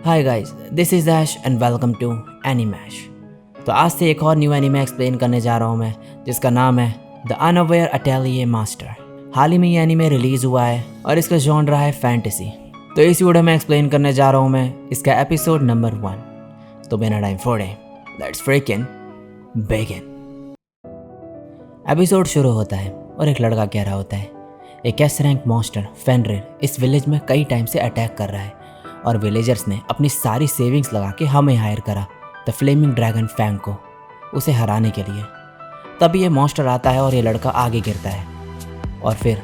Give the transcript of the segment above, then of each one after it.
Hi guys, this is Ash and welcome to Animash. तो आज से एक और न्यू एनिमे एक्सप्लेन करने जा रहा हूँ मैं, जिसका नाम है द अनअवेयर अटेलियर मास्टर। हाल ही में ये एनिमे रिलीज हुआ है और इसका जॉनर है फैंटेसी। तो इस वीडियो में एक्सप्लेन करने जा रहा हूँ मैं इसका एपिसोड नंबर 1। तो बिना टाइम फोड़े लेट्स फ्रिकिंग बिगिन। एपिसोड शुरू होता है और एक लड़का कह रहा होता है एक एस रैंक मॉन्स्टर फेनरिर इस विलेज में कई टाइम से अटैक कर रहा है और विलेजर्स ने अपनी सारी सेविंग्स लगा के हमें हायर करा द फ्लेमिंग ड्रैगन फैंग को उसे हराने के लिए। तभी ये मॉन्स्टर आता है और ये लड़का आगे गिरता है और फिर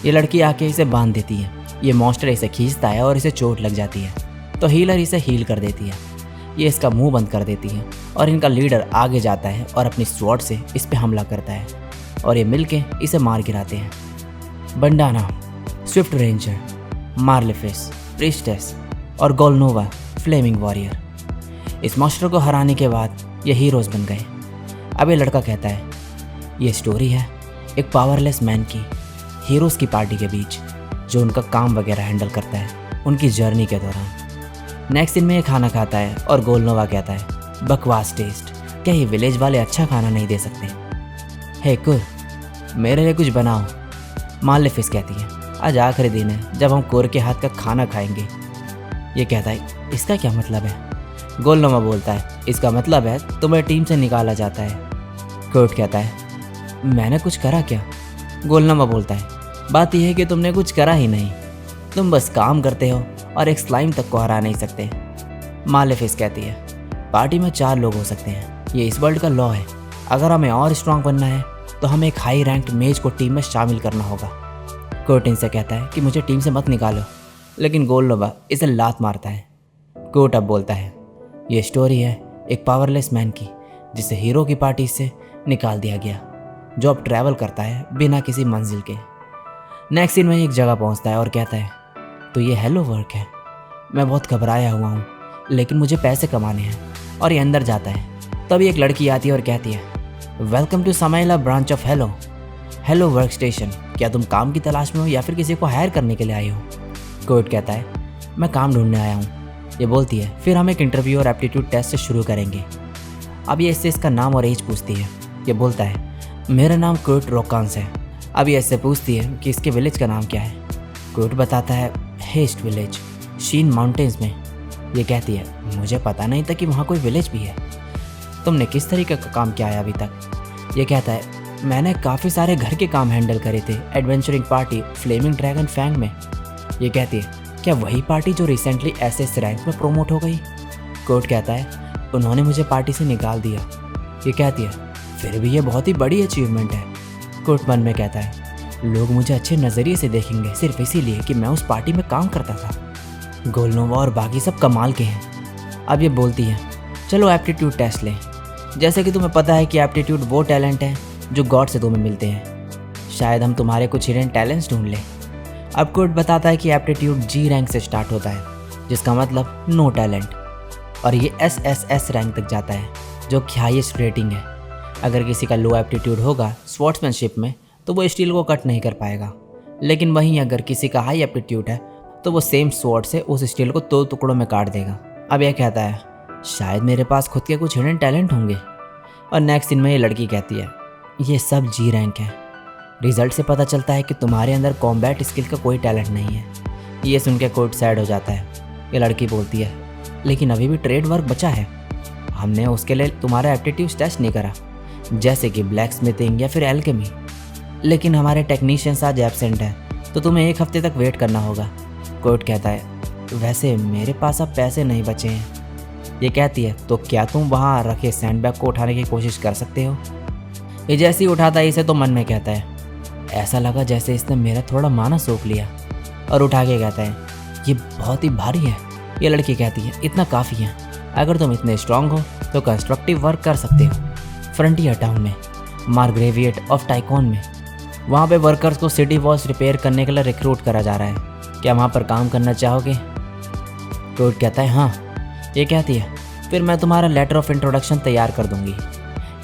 ये लड़की आके इसे बांध देती है। ये मॉन्स्टर इसे खींचता है और इसे चोट लग जाती है तो हीलर इसे हील कर देती है। ये इसका मुंह बंद कर देती है और इनका लीडर आगे जाता है और अपनी स्वॉर्ड से इस पे हमला करता है और ये मिलके इसे मार गिराते हैं। बंडाना, स्विफ्ट रेंजर, मार्लेफिस, प्रीस्टेस और गोलनोवा फ्लेमिंग वॉरियर इस मॉन्स्टर को हराने के बाद ये हीरोज बन गए। अब ये लड़का कहता है ये स्टोरी है एक पावरलेस मैन की हीरोज की पार्टी के बीच जो उनका काम वगैरह हैंडल करता है उनकी जर्नी के दौरान। नेक्स्ट सीन में ये खाना खाता है और गोलनोवा कहता है बकवास टेस्ट, क्या ये विलेज वाले अच्छा खाना नहीं दे सकते? हे कुर, मेरे लिए कुछ बनाओ। मालेफिस कहती है आज आखिरी दिन है जब हम कुर के हाथ का खाना खाएंगे। ये कहता है इसका क्या मतलब है? गोलनोवा बोलता है इसका मतलब है तुम्हें टीम से निकाला जाता है। कुर्ट कहता है मैंने कुछ करा क्या? गोलनोवा बोलता है बात यह है कि तुमने कुछ करा ही नहीं, तुम बस काम करते हो और एक स्लाइम तक को हरा नहीं सकते। मालेफिस कहती है पार्टी में 4 लोग हो सकते हैं, ये इस वर्ल्ड का लॉ है। अगर हमें और स्ट्रांग बनना है तो हमें एक हाई रैंक्ड मेज को टीम में शामिल करना होगा। कोर्ट इनसे कहता है कि मुझे टीम से मत निकालो, लेकिन गोलनोवा इसे लात मारता है। कोर्ट अब बोलता है ये स्टोरी है एक पावरलेस मैन की जिसे हीरो की पार्टी से निकाल दिया गया जो अब ट्रैवल करता है बिना किसी मंजिल के। नेक्स्ट सीन में एक जगह पहुंचता है और कहता है तो ये हेलो वर्क है, मैं बहुत घबराया हुआ हूँ लेकिन मुझे पैसे कमाने हैं। और ये अंदर जाता है। तभी एक लड़की आती है और कहती है welcome to Samaila branch of hello work station, क्या तुम काम की तलाश में हो या फिर किसी को हायर करने के लिए आए हो? कोर्ट कहता है मैं काम ढूंढने आया हूँ। ये बोलती है फिर हम एक इंटरव्यू और एप्टीट्यूड टेस्ट से शुरू करेंगे। अब ये इससे इसका नाम और एज पूछती है। ये बोलता है मेरा नाम कोर्ट रोकांस है। अब ये इससे पूछती है कि इसके विलेज का नाम क्या है। कोर्ट बताता है हेस्ट विलेज, शीन माउंटेन्स में। ये कहती है मुझे पता नहीं था कि वहाँ कोई विलेज भी है, तुमने किस तरीके का काम किया है अभी तक? ये कहता है मैंने काफ़ी सारे घर के काम हैंडल करे थे adventuring party flaming dragon fang में। ये कहती है क्या वही पार्टी जो रिसेंटली एसएस रैंक में प्रोमोट हो गई? कोर्ट कहता है उन्होंने मुझे पार्टी से निकाल दिया। ये कहती है फिर भी ये बहुत ही बड़ी अचीवमेंट है। कोर्ट मन में कहता है लोग मुझे अच्छे नज़रिए से देखेंगे सिर्फ इसीलिए कि मैं उस पार्टी में काम करता था। गोलनोवा और बाकी सब कमाल के हैं। अब ये बोलती है चलो एप्टीट्यूड टेस्ट लें। जैसे कि तुम्हें पता है कि एप्टीट्यूड वो टैलेंट है जो गॉड से तुम्हें मिलते हैं, शायद हम तुम्हारे कुछ हिडन टैलेंट्स ढूंढ लें। अब कोर्ट बताता है कि एप्टीट्यूड जी रैंक से स्टार्ट होता है जिसका मतलब नो टैलेंट, और ये एसएसएस रैंक तक जाता है जो कि हाईएस्ट रेटिंग है। अगर किसी का लो एप्टीट्यूड होगा स्वॉर्ड्समैनशिप में तो वो स्टील को कट नहीं कर पाएगा, लेकिन वहीं अगर किसी का हाई एप्टीट्यूड है तो वो सेम स्वॉर्ड से उस स्टील को 2 टुकड़ों में काट देगा। अब यह कहता है शायद मेरे पास खुद के कुछ हिडन टैलेंट होंगे। और नेक्स्ट दिन में ये लड़की कहती है ये सब जी रैंक है। रिजल्ट से पता चलता है कि तुम्हारे अंदर कॉम्बैट स्किल का कोई टैलेंट नहीं है। ये सुन के कोर्ट सैड हो जाता है। ये लड़की बोलती है लेकिन अभी भी ट्रेड वर्क बचा है, हमने उसके लिए तुम्हारा एप्टीट्यूड टेस्ट नहीं करा जैसे कि ब्लैक स्मिथिंग या फिर एल्केमी, लेकिन हमारे टेक्नीशियंस आज एब्सेंट हैं तो तुम्हें 1 हफ्ते तक वेट करना होगा। कोर्ट कहता है वैसे मेरे पास अब पैसे नहीं बचे हैं। ये कहती है तो क्या तुम वहाँ रखे सैंडबैग को उठाने की कोशिश कर सकते हो? ये जैसे ही उठाता है इसे तो मन में कहता है ऐसा लगा जैसे इसने मेरा थोड़ा माना सोख लिया, और उठा के कहता है ये बहुत ही भारी है। ये लड़की कहती है इतना काफ़ी है, अगर तुम इतने स्ट्रांग हो तो कंस्ट्रक्टिव वर्क कर सकते हो। फ्रंटियर टाउन में मार्ग्रेविएट ऑफ टाइकॉन में वहाँ पे वर्कर्स को सिटी वॉल्स रिपेयर करने के लिए रिक्रूट करा जा रहा है, क्या वहाँ पर काम करना चाहोगे? कोर्ट कहता है हाँ। ये कहती है फिर मैं तुम्हारा लेटर ऑफ इंट्रोडक्शन तैयार कर दूंगी।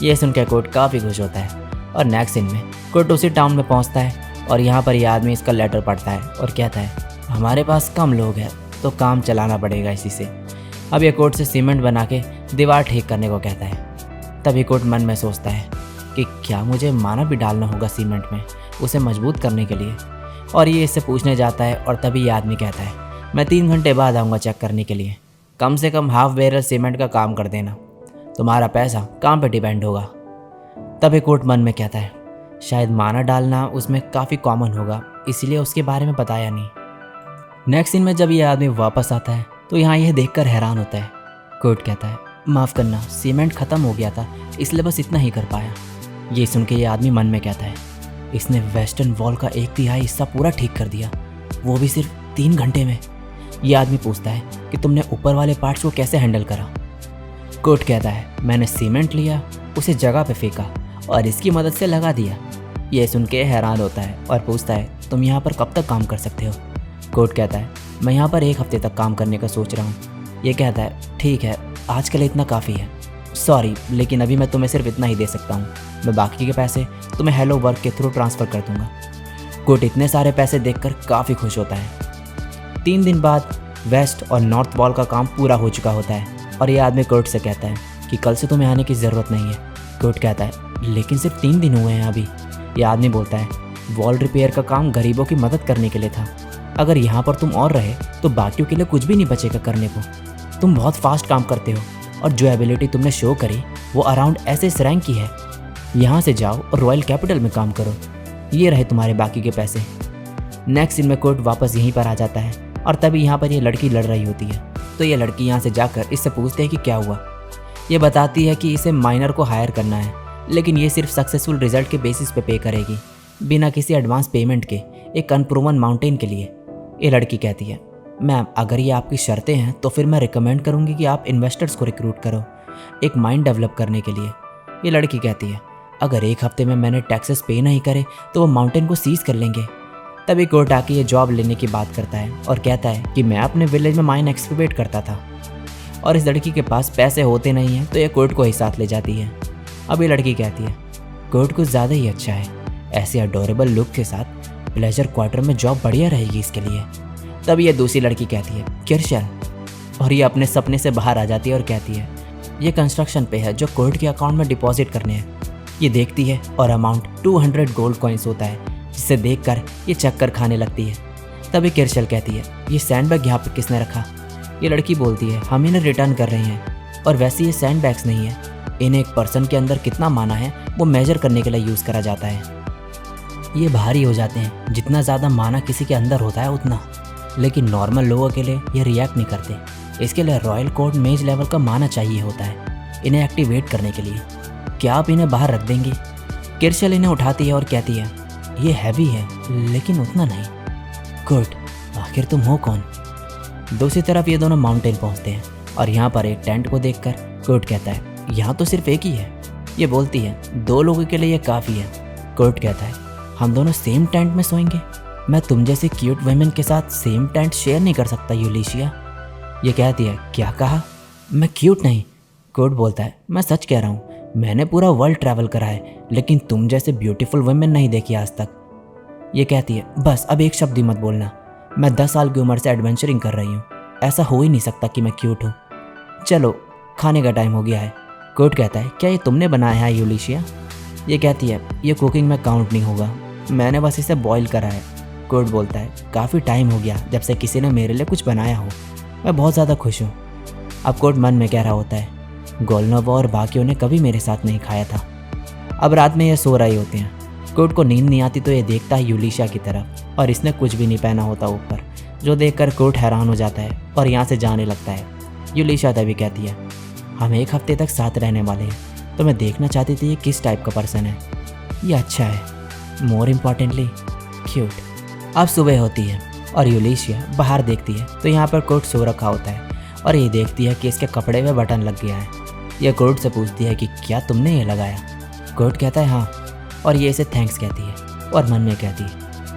ये सुनकर कोर्ट काफ़ी खुश होता है। और नेक्स्ट सीन में कोर्ट उसी टाउन में पहुंचता है और यहाँ पर यह आदमी इसका लेटर पढ़ता है और कहता है हमारे पास कम लोग हैं तो काम चलाना पड़ेगा इसी से। अब ये कोर्ट से सीमेंट बना के दीवार ठीक करने को कहता है। तभी कोर्ट मन में सोचता है कि क्या मुझे माना भी डालना होगा सीमेंट में उसे मजबूत करने के लिए, और ये इससे पूछने जाता है। और तभी ये आदमी कहता है, मैं 3 घंटे बाद आऊँगा चेक करने के लिए, कम से कम हाफ बैरल सीमेंट का काम कर देना, तुम्हारा पैसा काम पे डिपेंड होगा। तभी कोर्ट मन में कहता है, शायद माना डालना उसमें काफ़ी कॉमन होगा, इसीलिए उसके बारे में बताया नहीं। नेक्स्ट सीन में जब ये आदमी वापस आता है तो यहाँ यह देखकर हैरान होता है। कोर्ट कहता है, माफ़ करना, सीमेंट ख़त्म हो गया था इसलिए बस इतना ही कर पाया। ये सुन के ये आदमी मन में कहता है, इसने वेस्टर्न वॉल का 1/3 हिस्सा पूरा ठीक कर दिया, वो भी सिर्फ 3 घंटे में। ये आदमी पूछता है कि तुमने ऊपर वाले पार्ट्स को कैसे हैंडल करा। कोर्ट कहता है, मैंने सीमेंट लिया, उसे जगह पे फेंका और इसकी मदद से लगा दिया। ये सुन के हैरान होता है और पूछता है, तुम यहाँ पर कब तक काम कर सकते हो। कोर्ट कहता है, मैं यहाँ पर 1 हफ्ते तक काम करने का सोच रहा हूँ। ये कहता है, ठीक है, आज के लिए इतना काफ़ी है, सॉरी लेकिन अभी मैं तुम्हें सिर्फ इतना ही दे सकता हूँ, मैं बाकी के पैसे तुम्हें हेलो वर्क के थ्रू ट्रांसफ़र कर दूँगा। कोर्ट इतने सारे पैसे देखकर काफ़ी खुश होता है। 3 दिन बाद वेस्ट और नॉर्थ वॉल का काम पूरा हो चुका होता है और ये आदमी कोर्ट से कहता है कि कल से तुम्हें आने की ज़रूरत नहीं है। कोर्ट कहता है, लेकिन सिर्फ 3 दिन हुए हैं अभी। ये आदमी बोलता है, वॉल रिपेयर का काम गरीबों की मदद करने के लिए था, अगर यहाँ पर तुम और रहे तो बाकियों के लिए कुछ भी नहीं बचेगा करने को। तुम बहुत फास्ट काम करते हो और जो एबिलिटी तुमने शो करी वो अराउंड एसएस रैंक की है। यहाँ से जाओ और रॉयल कैपिटल में काम करो, ये रहे तुम्हारे बाकी के पैसे। नेक्स्ट सीन में कोर्ट वापस यहीं पर आ जाता है और तभी यहाँ पर ये लड़की लड़ रही होती है। तो ये लड़की यहाँ से जाकर इससे पूछते हैं कि क्या हुआ। ये बताती है कि इसे माइनर को हायर करना है, लेकिन ये सिर्फ सक्सेसफुल रिजल्ट के बेसिस पे पे करेगी, बिना किसी एडवांस पेमेंट के, एक अनप्रूवन माउंटेन के लिए। ये लड़की कहती है, मैम अगर ये आपकी शर्तें हैं तो फिर मैं रिकमेंड करूँगी कि आप इन्वेस्टर्स को रिक्रूट करो एक माइंड डेवलप करने के लिए। ये लड़की कहती है, अगर 1 हफ्ते में मैंने टैक्सेस पे नहीं करे तो वो माउंटेन को सीज कर लेंगे। तभी कोर्ट आके ये जॉब लेने की बात करता है और कहता है कि मैं अपने विलेज में माइन एक्सकवेट करता था और इस लड़की के पास पैसे होते नहीं हैं तो ये कोर्ट को ही साथ ले जाती है। अब ये लड़की कहती है, कोर्ट कुछ ज़्यादा ही अच्छा है, ऐसे अडोरेबल लुक के साथ प्लेजर क्वार्टर में जॉब बढ़िया रहेगी इसके लिए। तभी ये दूसरी लड़की कहती है, किर्शल, और ये अपने सपने से बाहर आ जाती है और कहती है, ये कंस्ट्रक्शन पे है जो कोर्ट के अकाउंट में डिपॉजिट करने हैं। ये देखती है और अमाउंट 200 गोल्ड कॉइन्स होता है, जिसे देखकर ये चक्कर खाने लगती है। तभी किर्शल कहती है, ये सैंडबैग यहाँ पर किसने रखा। ये लड़की बोलती है, हम इन्हें रिटर्न कर रहे हैं, और वैसे ये सैंडबैग्स नहीं है, इन्हें एक पर्सन के अंदर कितना माना है वो मेजर करने के लिए यूज़ करा जाता है। ये भारी हो जाते हैं, जितना ज़्यादा माना किसी के अंदर होता है उतना, लेकिन नॉर्मल लोगों के लिए ये रिएक्ट नहीं करते। इसके लिए रॉयल कोर्ट मेज लेवल का माना चाहिए होता है इन्हें एक्टिवेट करने के लिए। क्या आप इन्हें बाहर रख देंगे। किर्शल इन्हें उठाती है और कहती है, ये हैवी है लेकिन उतना नहीं। कोर्ट, आखिर तुम हो कौन। दूसरी तरफ ये दोनों माउंटेन पहुंचते हैं और यहाँ पर एक टेंट को देखकर कोर्ट कहता है, यहाँ तो सिर्फ एक ही है। ये बोलती है, 2 लोगों के लिए ये काफ़ी है। कोर्ट कहता है, हम दोनों सेम टेंट में सोएंगे। मैं तुम जैसे क्यूट वुमेन के साथ सेम टेंट शेयर नहीं कर सकता यूलिशिया। ये कहती है, क्या कहा, मैं क्यूट नहीं। कोर्ट बोलता है, मैं सच कह रहा हूँ, मैंने पूरा वर्ल्ड ट्रैवल करा है लेकिन तुम जैसे ब्यूटीफुल वुमेन नहीं देखी आज तक। ये कहती है, बस अब एक शब्द ही मत बोलना, मैं 10 साल की उम्र से एडवेंचरिंग कर रही हूँ, ऐसा हो ही नहीं सकता कि मैं क्यूट हूँ। चलो खाने का टाइम हो गया है। कोर्ट कहता है, क्या ये तुमने बनाया है यूलिशिया। ये कहती है, ये कुकिंग में काउंट नहीं होगा, मैंने बस इसे बॉईल करा है। कोर्ट बोलता है, काफ़ी टाइम हो गया जब से किसी ने मेरे लिए कुछ बनाया हो, मैं बहुत ज़्यादा खुश हूँ। अब कोर्ट मन में कह रहा होता है, गोलनोवा और बाकियों ने कभी मेरे साथ नहीं खाया था। अब रात में ये सो रही होते हैं। कोर्ट को नींद नहीं आती तो ये देखता है यूलिशिया की तरफ और इसने कुछ भी नहीं पहना होता ऊपर, जो देखकर कोर्ट हैरान हो जाता है और यहाँ से जाने लगता है। यूलिशिया तभी कहती है, हम 1 हफ्ते तक साथ रहने वाले हैं तो मैं देखना चाहती थी ये किस टाइप का पर्सन है। ये अच्छा है, मोर इम्पॉर्टेंटली क्यूट। अब सुबह होती है और यूलिशिया बाहर देखती है तो यहाँ पर कोर्ट सो रखा होता है और ये देखती है कि इसके कपड़े में बटन लग गया है। यह कोर्ट से पूछती है कि क्या तुमने ये लगाया। कोर्ट कहता है, हाँ, और ये इसे थैंक्स कहती है और मन में कहती है,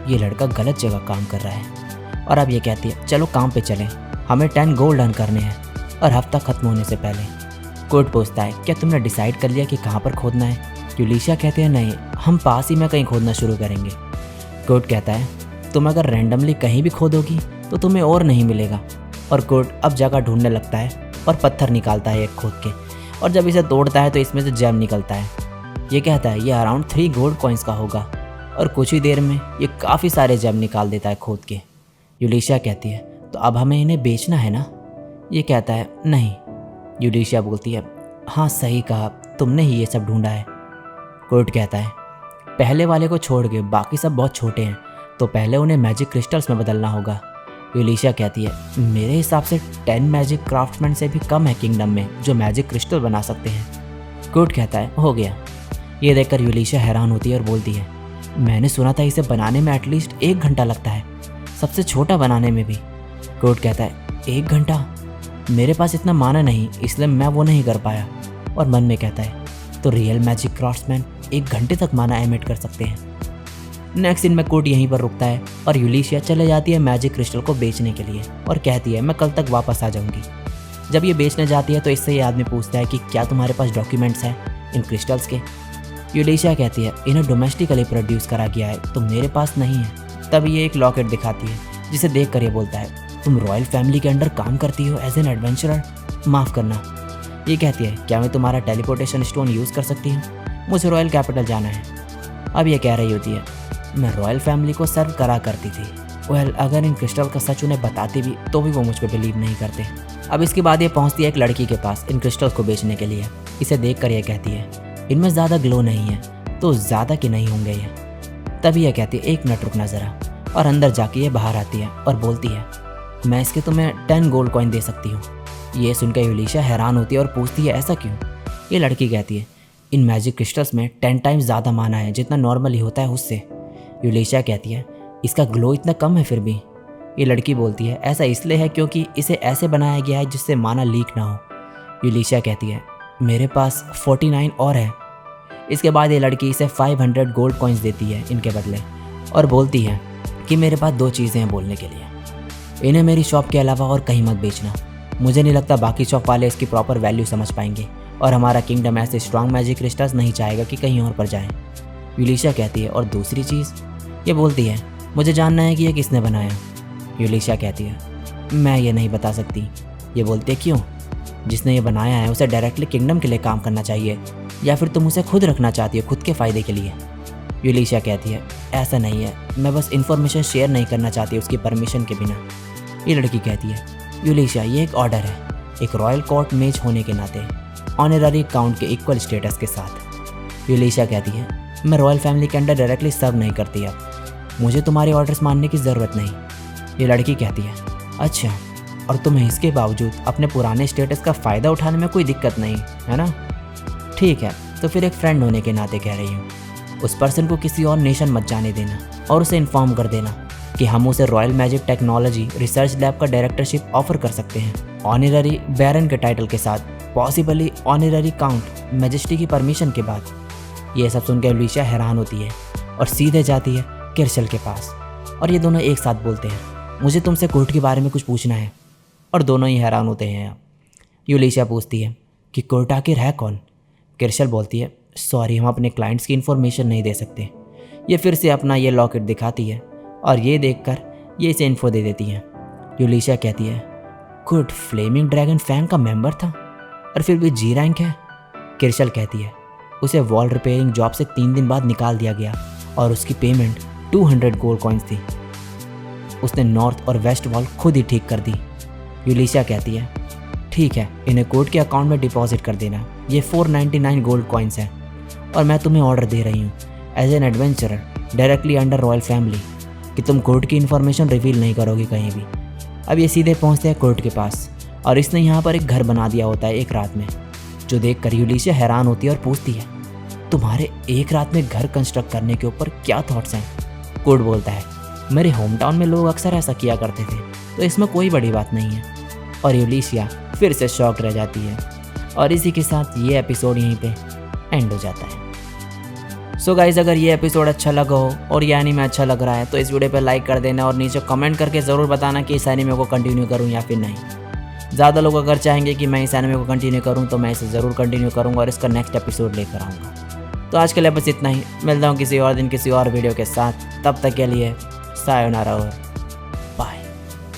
ये लड़का गलत जगह काम कर रहा है। और अब ये कहती है, चलो काम पे चलें, हमें 10 गोल्ड अर्न करने हैं और हफ्ता ख़त्म होने से पहले। कोर्ट पूछता है, क्या तुमने डिसाइड कर लिया कि कहाँ पर खोदना है। यूलिशिया कहते हैं, नहीं, हम पास ही में कहीं खोदना शुरू करेंगे। कोर्ट कहता है, तुम अगर रैंडमली कहीं भी खोदोगी तो तुम्हें और नहीं मिलेगा। और कोर्ट अब जगह ढूंढने लगता है और पत्थर निकालता है एक खोद के, और जब इसे तोड़ता है तो इसमें से जेम निकलता है। ये कहता है ये अराउंड 3 गोल्ड कॉइन्स का होगा, और कुछ ही देर में ये काफ़ी सारे जेम निकाल देता है खोद के। यूलिशिया कहती है तो अब हमें इन्हें बेचना है ना? ये कहता है नहीं। यूलिशिया बोलती है हाँ सही कहा, तुमने ही ये सब ढूंढा है। कुर्ट कहता है पहले वाले को छोड़ के बाकी सब बहुत छोटे हैं, तो पहले उन्हें मैजिक क्रिस्टल्स में बदलना होगा। यूलिशिया कहती है मेरे हिसाब से 10 मैजिक क्राफ्टमैन से भी कम है किंगडम में जो मैजिक क्रिस्टल बना सकते हैं। कुर्ट कहता है हो गया। ये देखकर यूलिशिया हैरान होती है और बोलती है मैंने सुना था इसे बनाने में एटलीस्ट 1 घंटा लगता है, सबसे छोटा बनाने में भी। कुर्ट कहता है 1 घंटा? मेरे पास इतना माना नहीं, इसलिए मैं वो नहीं कर पाया। और मन में कहता है तो रियल मैजिक क्राफ्ट्समैन 1 घंटे तक माना एमिट कर सकते हैं। नेक्स्ट सीन में कोर्ट यहीं पर रुकता है और यूलिशिया चले जाती है मैजिक क्रिस्टल को बेचने के लिए और कहती है मैं कल तक वापस आ जाऊंगी। जब ये बेचने जाती है तो इससे ये आदमी पूछता है कि क्या तुम्हारे पास डॉक्यूमेंट्स हैं इन क्रिस्टल्स के? यूलिशिया कहती है इन्हें डोमेस्टिकली प्रोड्यूस करा गया है, तो मेरे पास नहीं है। तब ये एक लॉकेट दिखाती है जिसे देख कर ये बोलता है तुम रॉयल फैमिली के अंडर काम करती हो एज एन एडवेंचरर? माफ़ करना। ये कहती है क्या मैं तुम्हारा टेलीपोर्टेशन स्टोन यूज़ कर सकती हूँ? मुझे रॉयल कैपिटल जाना है। अब ये कह रही होती है मैं रॉयल फैमिली को सर्व करा करती थी। वेल अगर इन क्रिस्टल का सच उन्हें बताती भी तो भी वो मुझ पर बिलीव नहीं करते। अब इसके बाद ये पहुँचती है एक लड़की के पास इन क्रिस्टल्स को बेचने के लिए। इसे देख कर ये कहती है इनमें ज़्यादा ग्लो नहीं है, तो ज़्यादा के नहीं होंगे ये। तभी यह कहती है 1 मिनट रुकना ज़रा, और अंदर जाके ये बाहर आती है और बोलती है मैं इसके तुम्हें 10 गोल्ड कॉइन दे सकती हूँ। ये सुनकर यूलिशिया हैरान होती है और पूछती है ऐसा क्यों? ये लड़की कहती है इन मैजिक क्रिस्टल्स में 10 टाइम्स ज़्यादा माना है जितना नॉर्मली होता है उससे। यूलिशिया कहती है इसका ग्लो इतना कम है फिर भी। ये लड़की बोलती है ऐसा इसलिए है क्योंकि इसे ऐसे बनाया गया है जिससे माना लीक ना हो। यूलिशिया कहती है मेरे पास 49 और है। इसके बाद ये लड़की इसे 500 गोल्ड कॉइन्स देती है इनके बदले और बोलती है कि मेरे पास 2 चीज़ें हैं बोलने के लिए, इन्हें मेरी शॉप के अलावा और कहीं मत बेचना। मुझे नहीं लगता बाकी शॉप वाले इसकी प्रॉपर वैल्यू समझ पाएंगे, और हमारा किंगडम ऐसे स्ट्रॉन्ग मैजिक क्रिस्टल्स नहीं चाहेगा कि कहीं और पर जाएं। यूलिशिया कहती है और दूसरी चीज़? ये बोलती है मुझे जानना है कि ये किसने बनाया। यूलिशिया कहती है मैं ये नहीं बता सकती। ये बोलती है क्यों? जिसने ये बनाया है उसे डायरेक्टली किंगडम के लिए काम करना चाहिए, या फिर तुम उसे खुद रखना चाहती हो खुद के फ़ायदे के लिए? यूलिशिया कहती है ऐसा नहीं है, मैं बस इन्फॉर्मेशन शेयर नहीं करना चाहती उसकी परमिशन के बिना। ये लड़की कहती है यूलिशिया ये एक ऑर्डर है, एक रॉयल कोर्ट मेज होने के नाते ऑनररी काउंट के इक्वल स्टेटस के साथ। यूलिशिया कहती है मैं रॉयल फैमिली के अंडर डायरेक्टली सर्व नहीं करती, अब मुझे तुम्हारे ऑर्डर्स मानने की ज़रूरत नहीं। ये लड़की कहती है अच्छा, और तुम्हें इसके बावजूद अपने पुराने स्टेटस का फ़ायदा उठाने में कोई दिक्कत नहीं है ना? ठीक है, तो फिर एक फ्रेंड होने के नाते कह रही हूँ उस पर्सन को किसी और नेशन मत जाने देना और उसे इन्फॉर्म कर देना कि हम उसे royal magic technology research lab का डायरेक्टरशिप ऑफर कर सकते हैं ऑनररी बैरन के टाइटल के साथ, पॉसिबली ऑनररी काउंट मैजेस्टी की परमिशन के बाद। ये सब सुनकर यूलिशिया हैरान होती है और सीधे जाती है किरशल के पास, और ये दोनों एक साथ बोलते हैं मुझे तुमसे कोर्ट के बारे में कुछ पूछना है, और दोनों ही हैरान होते हैं। यूलिशिया पूछती है कि कोर्ट आखिर है कौन? किरशल बोलती है सॉरी हम अपने क्लाइंट्स की इन्फॉर्मेशन नहीं दे सकते। ये फिर से अपना ये लॉकेट दिखाती है और ये देखकर ये इसे इन्फो दे देती है। यूलिशिया कहती है गुड, फ्लेमिंग ड्रैगन फैंग का मेंबर था और फिर भी जी रैंक है। किरशल कहती है उसे वॉल रिपेयरिंग जॉब से 3 दिन बाद निकाल दिया गया और उसकी पेमेंट 200 गोल्ड कॉइन्स थी। उसने नॉर्थ और वेस्ट वॉल खुद ही ठीक कर दी। यूलिशिया कहती है ठीक है, इन्हें कोर्ट के अकाउंट में डिपॉजिट कर देना, ये 499 गोल्ड कॉइन्स हैं, और मैं तुम्हें ऑर्डर दे रही हूँ as an adventurer directly under royal family कि तुम कोर्ट की इन्फॉर्मेशन रिवील नहीं करोगे कहीं भी। अब ये सीधे पहुँचते हैं कोर्ट के पास, और इसने यहाँ पर एक घर बना दिया होता है एक रात में, जो देख कर यूलिशिया हैरान होती है और पूछती है तुम्हारे एक रात में घर कंस्ट्रक्ट करने के ऊपर क्या थॉट्स हैं? कोर्ट बोलता है मेरे होम टाउन में लोग अक्सर ऐसा किया करते थे, तो इसमें कोई बड़ी बात नहीं है। और यूलिशिया फिर से शॉक रह जाती है, और इसी के साथ ये एपिसोड यहीं पे एंड हो जाता है। सो गाइज, अगर ये एपिसोड अच्छा लगा हो और ये एनीमे अच्छा लग रहा है तो इस वीडियो पे लाइक कर देना और नीचे कमेंट करके ज़रूर बताना कि इस एनीमे को कंटिन्यू करूँ या फिर नहीं। ज़्यादा लोग अगर चाहेंगे कि मैं इस एनीमे को कंटिन्यू करूँ तो मैं इसे ज़रूर कंटिन्यू करूँगा और इसका नेक्स्ट एपिसोड लेकर आऊँगा। तो आज के लिए बस इतना ही, मिलता हूँ किसी और दिन किसी और वीडियो के साथ। तब तक के लिए सायोनारा।